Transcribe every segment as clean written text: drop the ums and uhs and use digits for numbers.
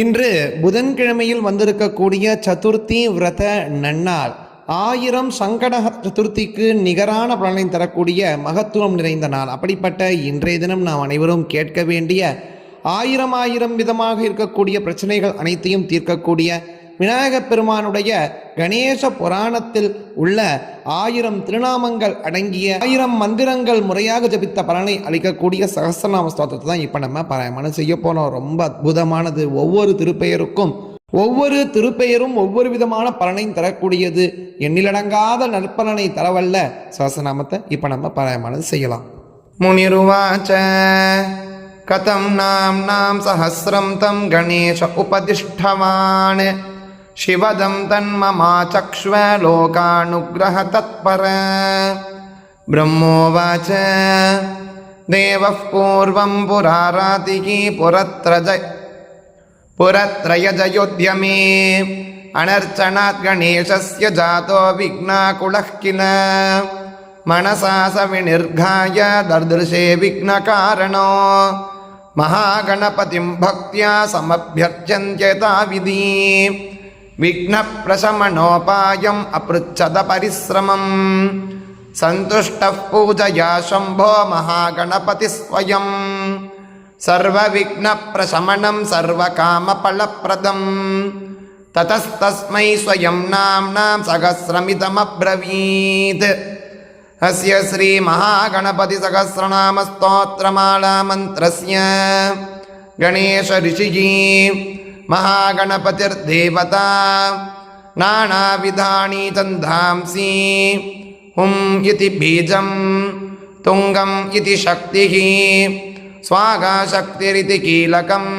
இன்று புதன்கிழமையில் வந்திருக்கக்கூடிய சதுர்த்தி விரத நன்னாள் 1000 சங்கட சதுர்த்திக்கு நிகரான பலனை தரக்கூடிய மகத்துவம் நிறைந்த நாள். அப்படிப்பட்ட இன்றைய தினம் நாம் அனைவரும் கேட்க வேண்டிய ஆயிரம் விதமாக இருக்கக்கூடிய பிரச்சனைகள் அனைத்தையும் தீர்க்கக்கூடிய விநாயகப் பெருமானுடைய கணேச புராணத்தில் உள்ள 1000 திருநாமங்கள் அடங்கிய 1000 மந்திரங்கள் முறையாக ஜபித்த பலனை அளிக்கக்கூடிய சகஸ்ரநாம ஸ்தோத்திரத்தை தான் இப்போ நம்ம பாராயணம் செய்ய போனோம். ரொம்ப அற்புதமானது. ஒவ்வொரு திருப்பெயரும் ஒவ்வொரு விதமான பலனையும் தரக்கூடியது. எண்ணிலடங்காத நற்பலனை தரவல்ல சகஸ்ரநாமத்தை இப்போ நம்ம பாராயணம் செய்யலாம். முனிருவாச்ச கதம் நாம் சஹஸ்ரம் தம் கணேஷ உபதிஷ்டவான் சிவதம் தன்மமாச்சக்ஷ்வ லோகானுக்ரஹ தத்பர. பிரம்மோவாச்ச தேவः பூர்வம் புராராதிகி புரத்ரயஜயோத்யமே அனர்ச்சனாத் கணேசஸ்ய ஜாதோ விக்னாகுலः கில மனசா சவிநிர்காய தர்தர்ஷே விக்னகாரணோ மகாகணபதிம் பக்த்யா சமபியர்ச்சன்த்யதாவிதி விக்னப்ரசமனோபாயம் அப்ருச்சத பரிஸ்ரமம் சந்துஷ்டः பூஜயா சம்போ மகாகணபதி ஸ்வயம் சர்வவிக்னப்ரசமனம் சர்வகாமபலப்ரதம் ததஸ்தஸ்மை ஸ்வயம் நாம்னாம் சகஸ்ரமிதமப்ரவீத். அஸ்ய ஸ்ரீ மகாகணபதி சகஸ்ரநாம ஸ்தோத்ரமாலா மந்த்ரஸ்ய கணேஷ ரிஷிஜி மகாகணபதிர்தேவதா நானாவிதானி தந்தாம்சி ஹும் இதி பீஜம் துங்கம் இதி சக்திः ஸ்வாகா சக்திரிதி கீலகம்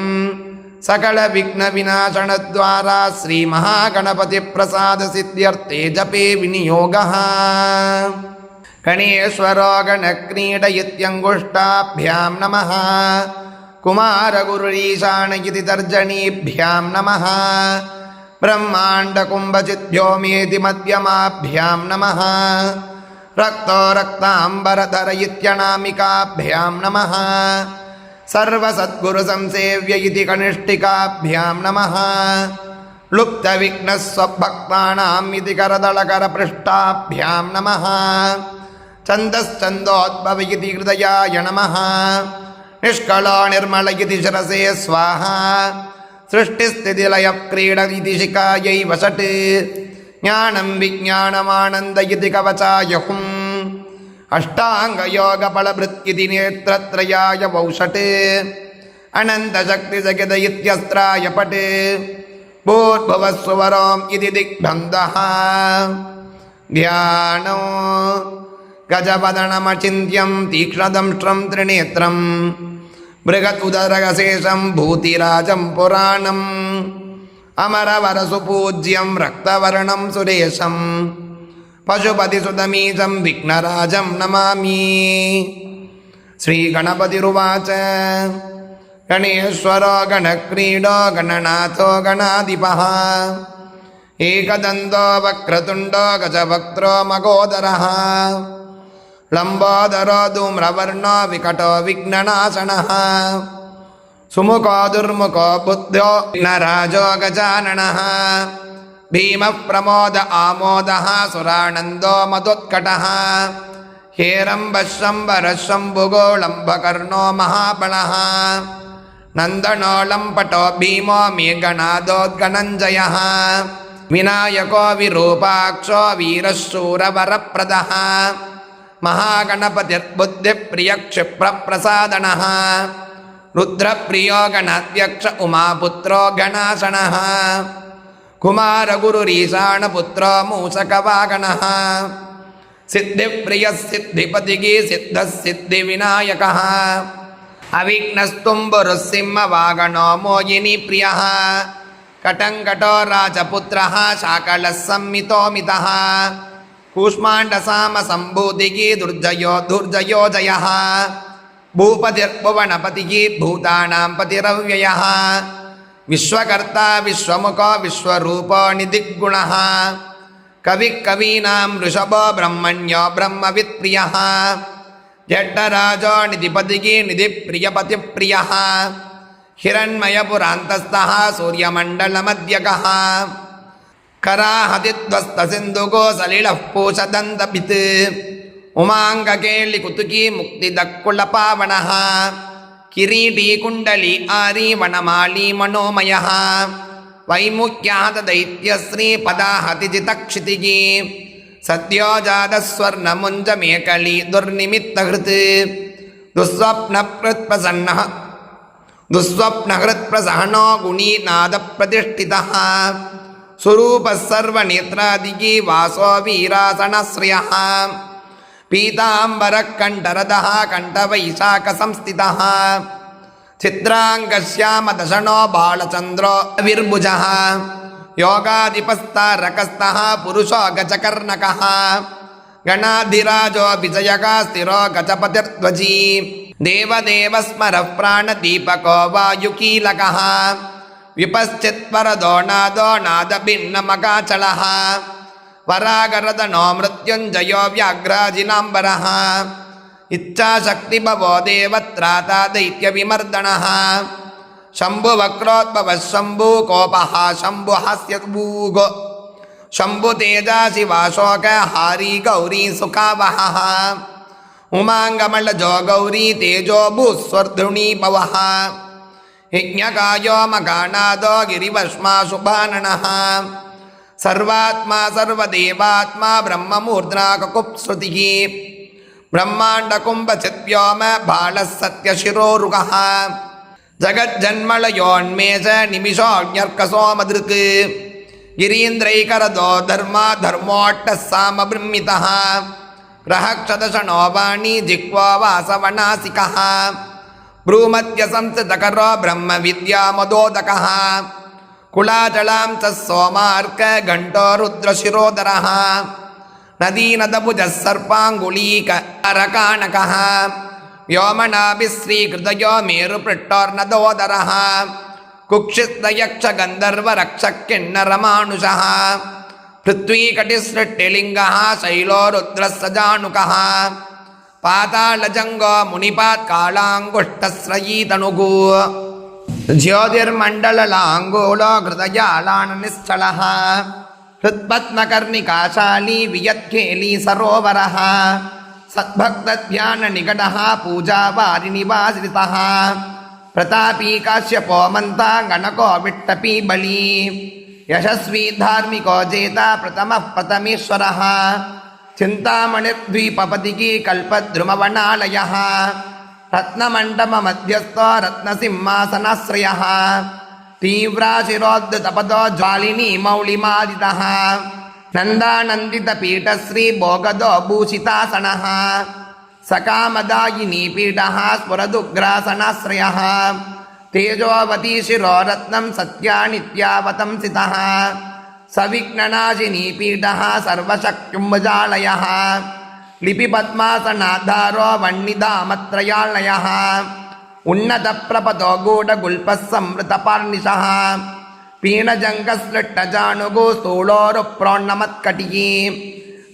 சகல விக்ன விநாசனத்வாரா ஸ்ரீ மகாகணபதி பிரசாத சித்தியர்த்தே ஜபே விநியோகः. கணேஸ்வரோ கணக்ரீடயித்யங்குஷ்டாभ्यां நமः குமாரகுருரீசான இதி தர்ஜனீभ्यां நமः பிரம்மாண்டகும்பசித்யோமேதி மத்யமாभ्यां நமः ரக்தோ ரக்தாம்பரதர இத்யநாமிகாभ्यां நமः சர்வசத்குரு சம்சேவ்ய இதி கனிஷ்டிகாभ्यां நமः லுப்தவிக்னஸ்வபக்தானாம் இதி கரதளகரபிருஷ்டாभ्यां நமः சந்தஸ்சந்தோத்பவ இதி ஹிருதயாய நமः நிஷ்களோ நிர்மல இதி சிரசே ஸ்வாஹா சிருஷ்டிஸ்திதிலய க்ரீட இதி சிகாயை வசட் ஞானம் விஜானமானந்த இதி கவசாய ஹும் அஷ்டாங்கயோக பலபிருத் இதி நேத்ரத்ரயாய வௌஷட் அனந்த சக்தி சகித இத்யஸ்திராய பட் பூர்பவஸ்வரோம் இதி திக்பந்தः. தியானோ கஜபதனமச்சிந்த்யம் தீக்ஷ்ணதம்ஷ்ட்ரம் திரிநேத்ரம் பிருகத் உதரகசேஷம் பூதிராஜம் புராணம் அமரவரசுபூஜ்யம் ரக்தவர்ணம் சுரேஷம் பசுபதிசுதமீசம் விக்னராஜம் நமாமி. ஸ்ரீகணபதிருவாச்ச கணேஸ்வரோ கணக்ரீடோ கணநாதோ கணாதிபः ஏகதந்தோ வக்ரதுண்டோ கஜவக்த்ரோ மகோதரः லம்போதரோ தூம்ரவர்ணோ விகடோ விக்னநாசனः சுமுகோ துர்முகோ புத்தோ விக்னராஜோ கஜானனः பீமः பிரமோத ஆமோதः சுரானந்தோ மதுத்கடः ஹேரம்பः சம்பரः சம்புகோ லம்பகர்ணோ மகாபலः நந்தனோ லம்பட்டோ பீமோ மேகநாதோத்கணஞ்சயः விநாயகோ விரூபாக்ஷோ வீரசூரவரப்ரதः மகாகணபதிர்புத்திப்பிரியக்ஷிப்ரப்பிரசாதனः ருத்ரப்பிரியோ கணாத்யக்ஷ உமாபுத்ரோ கணாசனः குமாரகுருரீசானபுத்ரோ மூசகவாகனः சித்திப்பிரியः சித்திபதிகி சித்தः சித்திவிநாயகः அவிக்னஸ்தும்புருः சிம்மவாகனோ மோகினி பிரியः கட்டங்கட்டோ ராஜபுத்திரः சாகலः சம்மிதோமிதः கூஷ்மாண்டசாமசம்பூதிகி துர்ஜயோ ஜயः பூபதிர்புவனபதிகி பூதானாம் பதிரவ்யயः விஸ்வகர்த்தா விஸ்வமுகோ விஸ்வரூபோ நிதிக்குணः கவிக்கவீனாம் ரிஷபோ பிரம்மண்யோ பிரம்மவித்பிரியः ஜட்டராஜோ நிதிபதிகி நிதிப்பிரியபதிப்பிரியः हिरण्मयपुरान्तस्थः सूर्यमण्डलमध्यगः कराहतिध्वस्तसिन्धुको सलिलः पूषदन्तपित् उमाङ्गकेलिकुतुकी मुक्तिदक्कुलपावनः किरीटी कुण्डली आरी वनमाली मनोमयः वैमुख्यातदैत्यश्रीपदाहतिजितक्षितिगी सद्यो जातस्वर्णमुञ्जमेकली दुर्निमित्तहृत् दुःस्वप्नहृत्प्रसहनो गुणीनादप्रतिष्ठितः स्वरूपः सर्वनेत्रादिकी वासो वीरासनश्रियः पीताम्बरः कण्ठरदः कण्ठवैशाखसंस्थितः चित्राङ्गश्यामदशनो बालचन्द्रो विर्भुजः योगाधिपस्तारकस्तः पुरुषो गजकर्णकः गणाधिराजो विजयः स्थिरो गजपतिर्ध्वजी देवदेवस्मरः प्राणदीपको वायुकीलकः विपश्चित्वरदो नादो नादभिन्नमकाचलः वरागरदनो मृत्युञ्जयो व्याघ्राजिनाम्बरः इच्छाशक्तिभवो देवत्राता दैत्यविमर्दनः शम्भुवक्रोद्भवः शम्भुकोपः शम्भुहास्यभूगो शम्भुतेजाशिवाशोकहारी गौरी सुखावहः उमाङ्गमलजो गौरी तेजो भूस्वर्धुनी भवः यज्ञकायो मकानादो गिरिवश्मा शुभाननः सर्वात्मा सर्वदेवात्मा ब्रह्ममूर्ध्ना ककुप्श्रुतिः ब्रह्माण्डकुम्भचिद्व्योम बालः सत्यशिरोरुगः जगज्जन्मलयोन्मेष निमिषोऽज्ञर्कसोमदृक् गिरीन्द्रैकरदो धर्मोट्टः सामबृंहितः रहक्षदशनो वाणी जिह्वा वासवनासिकः भ्रूमध्यसंस्थितकरो ब्रह्मविद्यामदोदकः कुलाचलां च सोमार्क घण्टो रुद्रशिरोदरः नदीनदभुजः सर्पाङ्गुलीक अरकाणकः व्योमनाभिः श्रीकृतयो मेरुपृष्ठोर्नदोदरः कुक्षिस्तयक्षगन्धर्वरक्षकिन्नरमानुषः पृथ्वीकटिसृष्टिलिङ्गः शैलो रुद्रः सजानुकः पातालजङ्गो मुनिपात्कालाङ्गुष्ठस्रयीतनुः ज्योतिर्मण्डललाङ्गूलो हृदयालाननिश्चलः हृत्पद्मकर्णिकाशाली वियत्केली सरोवरः सद्भक्तध्याननिकटः पूजावारिनिवासितः प्रतापी काश्यपो मन्ता गणको विट्टपी बली यशस्वी धार्मिको जेता प्रथमः प्रथमेश्वरः चिन्तामणिर्द्वीपपतिकी कल्पद्रुमवनालयः रत्नमण्डपमध्यस्थो रत्नसिंहासनाश्रयः तीव्राशिरोद्धतपदो ज्वालिनी मौलिमादितः नन्दानन्दितपीठश्रीभोगदो भूषितासनः सकामदायिनी पीठः स्फुरदुग्रासनाश्रयः तेजोवती शिरोरत्नं सत्यानित्यावतंसितः सविघ्ननाशिनी पीठः सर्वशक्त्युम्बजालयः लिपिपद्मासनाधारो वह्निधामत्रयालयः उन्नतप्रपदो गूढगुल्पः संवृतपार्निशः पीनजङ्गस्लट्टजानुगो स्थूलोरुप्रोन्नमत्कटिकी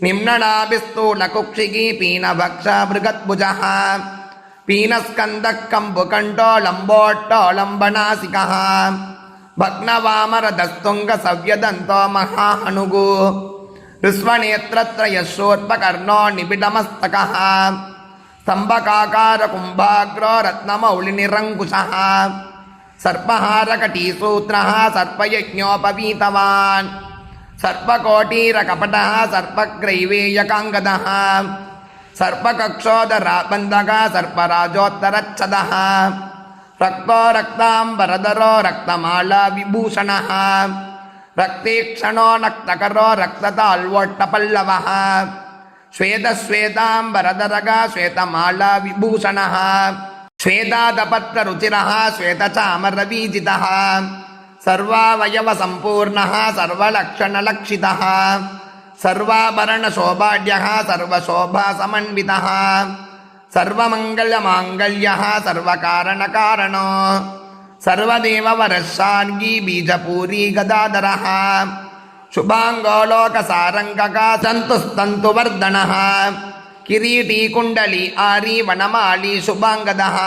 निम्ननाभिस्थूलकुक्षिकी पीनभक्षा बृहद्भुजः पीनस्कन्दः कम्बुकण्ठो लम्बोट्टोलम्बनासिकः भग्नवामरदस्तुङ्गसव्यदन्तो महाहनुगो ऋष्वनेत्रत्रयशोर्पकर्णो निबिडमस्तकः स्तम्भकाकारकुम्भाग्रो रत्नमौलिनिरङ्कुशः सर्पहारकटीसूत्रः सर्पयज्ञोपवीतवान् सर्पकोटीरकपटः सर्पग्रैवेयकाङ्गदः सर्पकक्षोदराबन्धकः सर्पराजोत्तरच्छदः रक्तो रक्ताम्बरधरो रक्तमाला विभूषणः रक्तीक्षणो नक्तकरो रक्तताल्वोट्टपल्लवः श्वेतश्वेताम्बरधरः श्वेतमाला विभूषणः श्वेतादपत्ररुचिरः श्वेतचामरवीजितः सर्वावयवसम्पूर्णः सर्वलक्षणलक्षितः सर्वाभरणशोभाढ्यः सर्वशोभासमन्वितः सर्वमङ्गलमाङ्गल्यः सर्वकारणकारणो सर्वदेववरशार्गी बीजपूरी गदाधरः शुभाङ्गोलोकसारङ्गकः सन्तुस्तन्तुवर्धनः किरीटी कुण्डली आरी वनमाली शुभाङ्गदः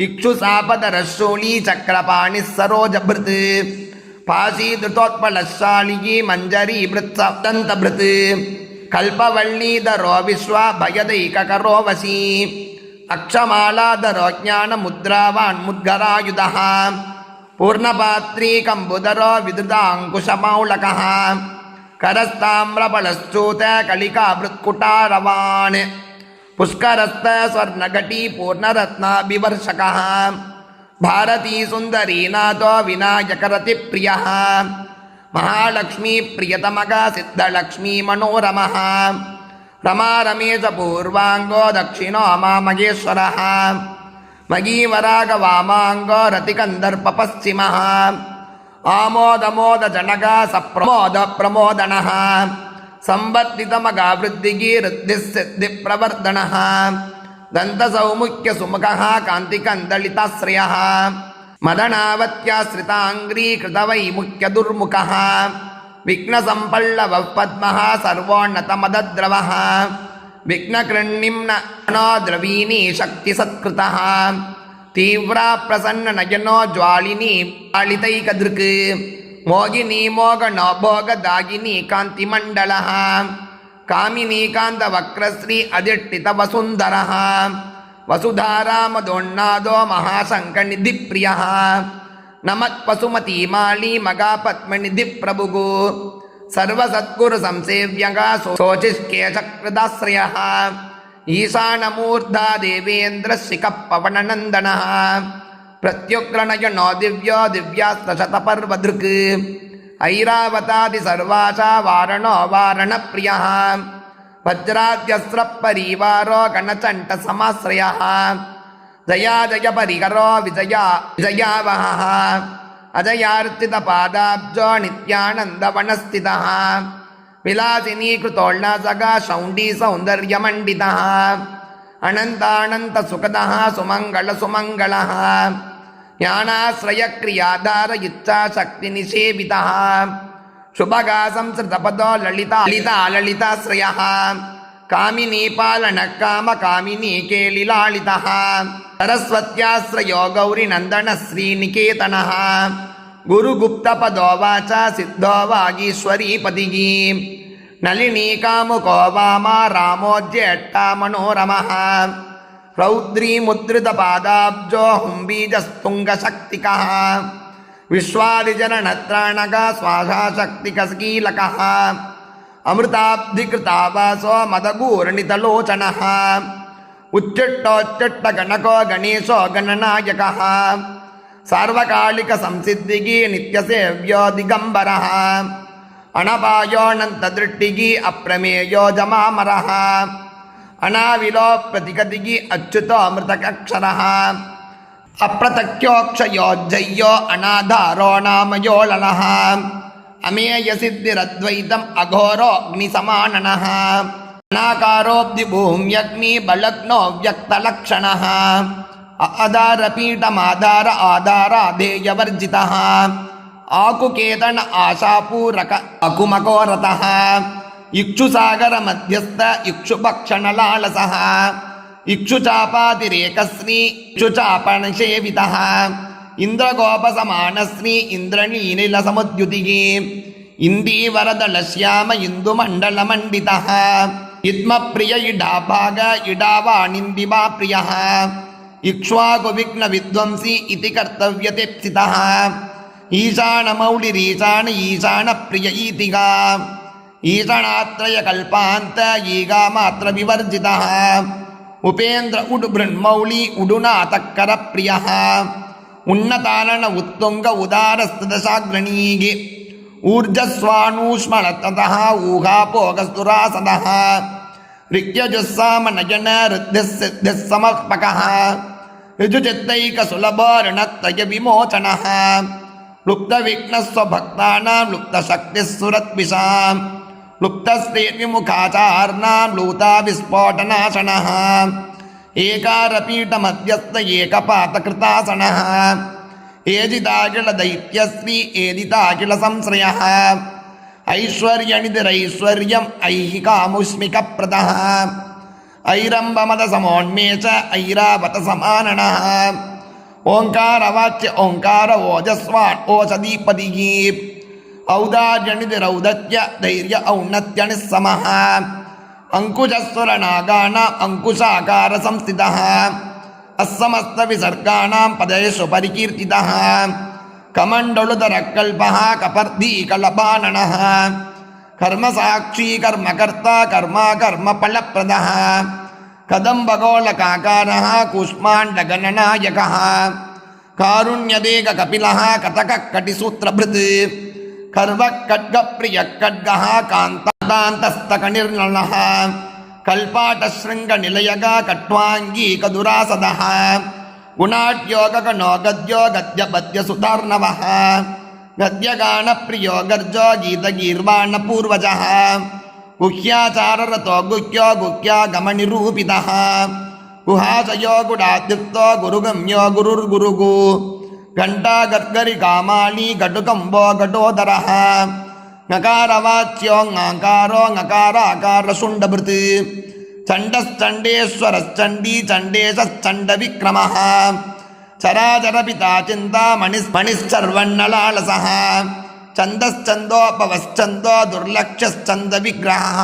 इक्षुसापदरशूली चक्रपाणिः सरोजभृत् पाशीधृतोत्पलशालिनी मञ्जरी भृत्सप्तन्तभृत् कल्पवल्लीधरो विश्वाभयदैककरो वशी अक्षमालाधरो ज्ञानमुद्रावान् मुद्गरायुधः पूर्णपात्री कम्बुधरो विदृताङ्कुशमौलकः करस्ताम्रफलश्चूत कलिकाभृत्कुटारवान् पुष्करस्थ स्वर्णघटी पूर्णरत्नाभिवर्षकः भारती सुंदरी नाथो विनायकरतिप्रियः महालक्ष्मी प्रियतमः सिद्धलक्ष्मी मनोरमः रमा रमेश पूर्वांगो दक्षिणो मामगेश्वरः मगीवरागवामांगो रतिकंदर्प पश्चिमः आमोदमोद जनक सप्रमोद प्रमोदनः संवर्धितमगा वृद्धिगी वृद्धिसिद्धिप्रवर्धनः दन्तसौमुख्य सुमुखः कान्तिकन्दलिताश्रयः मदनावत्याश्रिताङ्ग्री कृतवैमुख्यदुर्मुखः विघ्नसम्पल्लवः पद्मः सर्वोन्नतमदद्रवः विघ्नकृन्निम्नो द्रवीणी शक्तिसत्कृतः तीव्रा प्रसन्ननयनो ज्वालिनी ज्वालितैकदृक् मोगिनी मोगनो भोगदागिनी कान्तिमण्डलः कामिनी कान्तवक्रश्री अधिष्ठितवसुन्धरः वसुधारामदोन्नादो महाशङ्कनिधिप्रियः नमत्पशुमतीमाली मगापद्मनिधिप्रभुः सर्वसद्गुरुसंसेव्यः शोचिष्केशकृदाश्रयः ईशानमूर्धा देवेन्द्रशिखपवननन्दनः प्रत्युग्रनयनो दिव्यो दिव्यास्त्रशतपर्वदृक् ऐरावतादि सर्वाचा वारणो वारणप्रियः वज्राद्यस्रपरिवारो गणचण्डसमाश्रयः जया जय परिकरो विजया विजयावहः अजयार्चितपादाब्जो नित्यानन्दवनस्थितः विलासिनी कृतोल्लासगा शौण्डी सौन्दर्यमण्डितः अनन्तानन्तसुखदः सुमङ्गलः ज्ञानाश्रयक्रियाधार इच्छाशक्तिनिषेवितः शुभगा संसृतपदो ललिताश्रयः कामिनी पालनकामकामिनी केलिलालितः सरस्वत्याश्रयो गौरीनन्दनः श्रीनिकेतनः गुरुगुप्तपदो वाचा सिद्धो वागीश्वरीपतिः नलिनी कामुको वामा रामो ज्येष्ठा मनोरमः रौद्री मुद्रितपादाब्जो हुम्बीजस्तुङ्गशक्तिकः विश्वादिजननत्राणकः स्वाहाशक्तिककीलकः अमृताब्धिकृतावासो मदगूर्णितलोचनः उच्चिट्टोच्चिट्टगणको गणेशो गणनायकः सार्वकालिकसंसिद्धिः नित्यसेव्यो दिगम्बरः अनपायोऽनन्तदृष्टिः अप्रमेयो जमामरः अनाविलो प्रतिगतिः अच्युतो अमृतकक्षरः अप्रतक्योक्षयोज्जय्यो अनाधारो नामयोललः अमेयसिद्धिरद्वैतम् अघोरोऽग्निसमाननः अनाकारोऽब्धिभूम्यग्निबलग्नो व्यक्तलक्षणः आधारपीठमाधार आधाराधेयवर्जितः आकुकेतन आशापूरक अकुमकोरतः इक्षुसागरमध्यस्थ इक्षुभक्षणलालसः इक्षुचापातिरेकश्री इक्षुचापणसेवितः इन्द्रगोपसमानश्री इन्द्रनीनिलसमुद्युतिः इन्दीवरदलश्याम इन्दुमण्डलमण्डितः इद्मप्रिय इडाभाग इडावाणिन्दिवा प्रियः इक्ष्वाकुविघ्नविध्वंसी इति कर्तव्यतेप्सितः ईशानमौलिरीशान ईशानप्रिय ईतिगा ईशानात्रयकल्पान्त ईगामात्रविवर्जितः उपेन्द्र उडुबृन्मौली उडुनाथकरप्रियः उन्नतानन उत्तुंग उदारस्तदशाग्रणीः ऊर्जस्वानूष्मलततः ऊहापोगस्तुरासदः ऋक्यजुस्सामनयन ऋद्धिः समर्पकः ऋजुचित्तैकसुलभो ऋणत्रयविमोचनः लुप्तविघ्नस्वभक्तानां लुप्तशक्तिः सुरद्विषां लुप्तस्त्रीर्विमुखाचार्णां लूताविस्फोटनाशनः एकारपीठमध्यस्थ एकपातकृतासनः एदिताखिलदैत्यश्री एदिताखिलसंश्रयः ऐश्वर्यनिधिरैश्वर्यम् ऐहिकामुष्मिकप्रदः ऐरम्बमदसमोन्मेष ऐरावतसमाननः ओङ्कारवाच्य ओङ्कार ओजस्वान् ओषधीपतिः औदार्यनिधिरौदत्य धैर्य औन्नत्यनिस्समः अंकुशस्वरनागानाम् अंकुशाकार संस्थितः अस्समस्तविसर्गाणां पदेषु परिकीर्तितः कमण्डलुधरकल्पः कपर्दीकलबाननः कर्मसाक्षी कर्मकर्ता कर्मा कर्मफलप्रदः कदम्बगोलकाकारः कूष्माण्डगणनायकः कारुण्यदेककपिलः कतकः कटिसूत्रभृत् कर्वः खड्गप्रियः खड्गः कान्तान्तस्तकनिर्नलः कल्पाटशृङ्गनिलयः कट्वाङ्गी कदुरासदः गुणाढ्योगगणो गद्यो गद्यपद्यसुधार्णवः गद्यगानप्रियो गर्जो गीतगीर्वाणपूर्वजः गुह्याचाररतो गुह्यो गुह्यागमनिरूपितः गुहाशयो गुडात्युक्तो गुरुगम्यो गुरुर्गुरुगु घण्टा गद्गरि कामाली घटुकम्बो घटोदरः नकारवाच्यो ङाकारो ङकाराकारशुण्डभृत् चण्डश्चण्डेश्वरश्चण्डी चण्डेशश्चण्डविक्रमः चराचरपिता चिन्तामणिस्मणिश्चर्वण्णलालसः छन्दश्चन्दोपवश्चन्दो दुर्लक्ष्यश्चन्दविग्रहः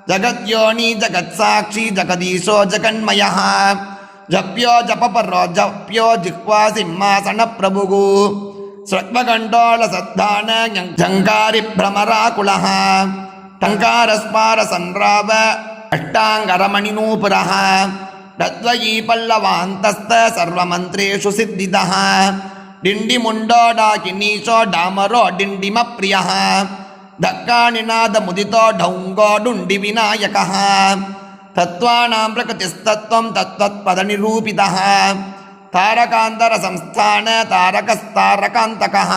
जगद्योनि जगत्साक्षी जगदीशो जगन्मयः जप्यो जपपरो जप्यो जिह्वा सिंहासनप्रभुः स्रग्मकण्डोलसद्धान झङ्कारिभ्रमराकुलः टङ्कारस्मारसंराव अष्टाङ्गरमणिनूपुरः तद्वयी पल्लवान्तस्त सर्वमन्त्रेषु सिद्धितः डिण्डिमुण्डो डाकिनीशो डामरो डिण्डिमप्रियः धक्कानिनादमुदितो ढौङ्गो डुण्डिविनायकः तत्त्वानां प्रकृतिस्तत्त्वं तत्त्वत्पदनिरूपितः तारकान्तरसंस्थान तारकस्तारकान्तकः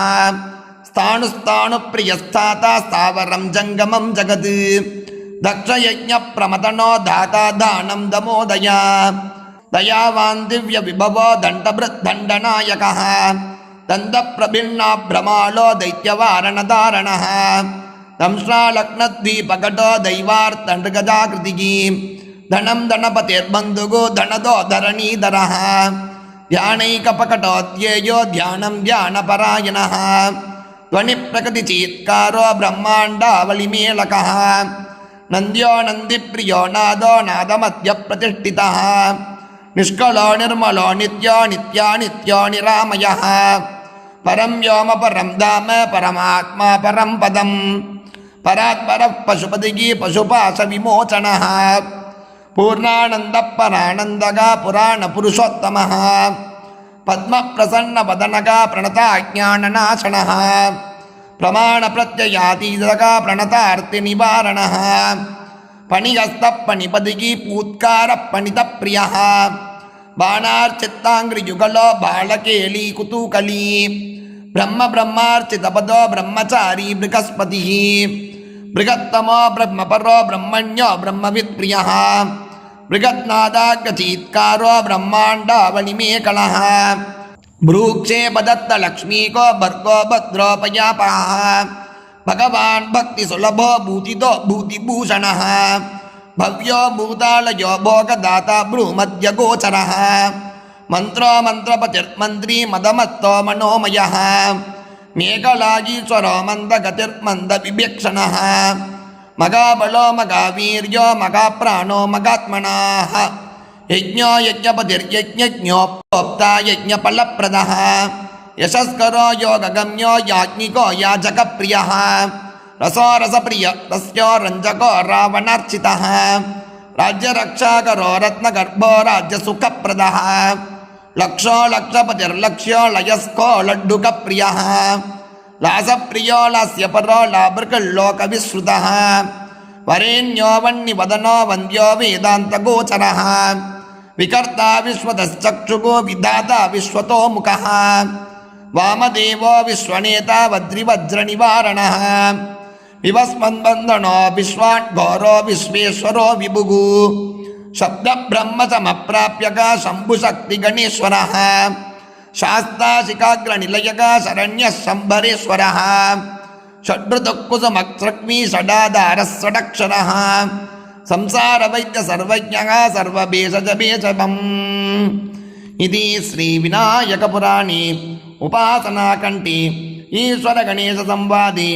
स्थाणुस्ताणुप्रियस्थाता स्थावरं जङ्गमं जगत् दक्षयज्ञप्रमदनो धाता दानं दमोदया दयावान् दिव्यविभवो दण्डभृद्दण्डनायकः दन्तप्रभिन्नाभ्रमालो दैत्यवारणधारणः दंश्रालग्नद्वीपकटो दैवार्तनृगजाकृतिः धनं धनपतिर्बन्धुगो धनदो धरणीधरः ध्यानैकपकटोऽध्येयो ध्यानं ध्यानपरायणः ध्वनिप्रकृतिचीत्कारो ब्रह्माण्डावलिमेलकः नन्द्यो नन्दिप्रियो नादो नादमध्यप्रतिष्ठितः निष्कलो निर्मलो नित्यो नित्यानित्यो निरामयः परं व्योम परं धाम परमात्मा परं पदं परात्परः पशुपतिः पशुपाशविमोचनः पूर्णानन्दः परानन्दगा पुराणपुरुषोत्तमः पद्मप्रसन्नवदनगा प्रणताज्ञाननाशनः प्रमाणप्रत्ययातीतगा प्रणतार्तिनिवारणः पणिहस्तः पणिपदिः पूत्कारः पणितप्रियः बाणार्चित्ताङ्घ्रियुगलो बालकेली कुतूकली ब्रह्मब्रह्मार्चितपदो ब्रह्मचारी बृहस्पतिः बृहत्तमो ब्रह्मपरो ब्रह्मण्यो ब्रह्मवित्प्रियः बृहत्नादाग्रचीत्कारो ब्रह्माण्डावलिमेकलः भ्रूक्षेपदत्तलक्ष्मीको भर्गो भद्रोपयापः भगवान् भक्तिसुलभो भूतितो भूतिभूषणः भव्यो भूतालयो भोगदाता भ्रूमध्यगोचरः मन्त्रो मन्त्रपतिर्मन्त्री मदमत्तो मनोमयः मेघलागीश्वरो मन्दगतिर्मन्दविवेक्षणः मगाबलो मगावीर्यो मगाप्राणो मगात्मनाः यज्ञो यज्ञपतिर्यज्ञज्ञोप्ता यज्ञफलप्रदः यशस्करो योगगम्यो याज्ञिको याजकप्रियः रसो रसप्रिय तस्यो रञ्जको रावणार्चितः राज्यरक्षाकरो रत्नगर्भो राज्यसुखप्रदः लक्षो लक्षपतिर्लक्ष्यो लयस्को लड्डुकप्रियः लासप्रियो लास्यपरो लाभृकल्लोकविश्रुतः वरेण्यो वह्निवदनो वन्द्यो वेदान्तगोचरः विकर्ता विश्वतश्चक्षुगो विधाता विश्वतोमुखः वामदेवो विश्वनेता वज्रिवज्रनिवारणः विवस्मन्बन्धनो विश्वाट्घोरो विश्वेश्वरो विभुः शब्दब्रह्मसमप्राप्यका शम्भुशक्तिगणेश्वरः शास्ताशिखाग्रनिलयका शरण्यः शम्भरेश्वरः षड्ऋतुकुसुमक्ष्मी षडाधारः षडक्षरः संसारवैद्य सर्वज्ञः सर्वभेषजभेषभम् इति श्रीविनायकपुराणे उपासनाकण्ठे ईश्वरगणेशसंवादे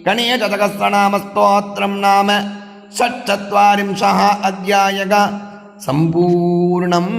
गणेशसहस्रनामस्तोत्रं नाम षट्चत्वारिंशः अध्यायः सम्पूर्णम्।